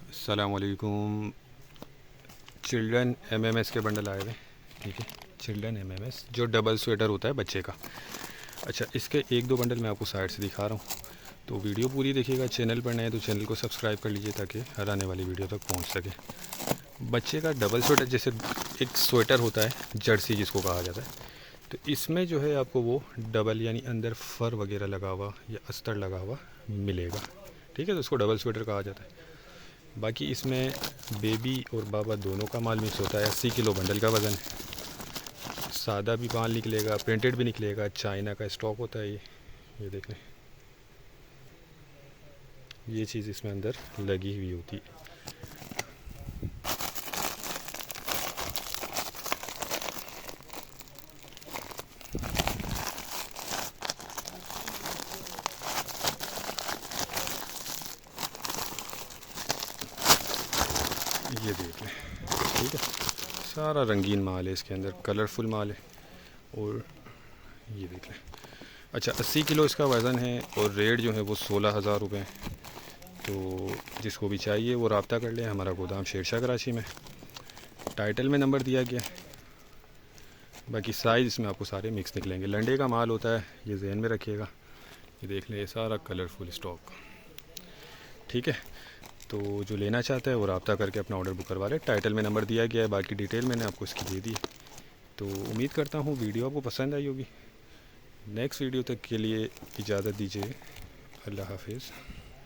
अस्सलामुअलैकुम। Children MMS के bundle आए हुए, ठीक है। चिल्ड्रन एमएमएस जो डबल स्वेटर होता है बच्चे का। अच्छा, इसके एक दो बंडल मैं आपको साइड से दिखा रहा हूँ, तो वीडियो पूरी देखिएगा। चैनल पर नए हैं तो चैनल को सब्सक्राइब कर लीजिए ताकि हर आने वाली वीडियो तक पहुँच सके। बच्चे का डबल स्वेटर, जैसे एक स्वेटर होता है जर्सी जिसको कहा जाता है, तो इसमें जो है आपको वो डबल यानी अंदर फ़र वगैरह लगा हुआ या अस्तर लगा हुआ मिलेगा, ठीक है। तो उसको डबल स्वेटर कहा जाता है। बाकी इसमें बेबी और बाबा दोनों का माल मिक्स होता है। 80 किलो बंडल का वज़न है। सादा भी माल निकलेगा, प्रिंटेड भी निकलेगा। चाइना का स्टॉक होता है ये देख लें। ये चीज़ इसमें अंदर लगी हुई होती है। ये देख लें, ठीक है। सारा रंगीन माल है इसके अंदर, कलरफुल माल है। और ये देख लें। अच्छा, 80 किलो इसका वज़न है और रेट जो है वो 16,000 रुपये। तो जिसको भी चाहिए वो रब्ता कर लें। हमारा गोदाम शेरशाह कराची में, टाइटल में नंबर दिया गया है। बाकी साइज़ इसमें आपको सारे मिक्स निकलेंगे। लंडे का माल होता है, ये जहन में रखिएगा। ये देख लें, ये सारा कलरफुल स्टॉक, ठीक है। तो जो लेना चाहता है वो रब्ता करके अपना ऑर्डर बुक करवा ले। टाइटल में नंबर दिया गया है, बाकी डिटेल मैंने आपको इसकी दे दी। तो उम्मीद करता हूँ वीडियो आपको पसंद आई होगी। नेक्स्ट वीडियो तक के लिए इजाज़त दीजिए। अल्लाह हाफिज़।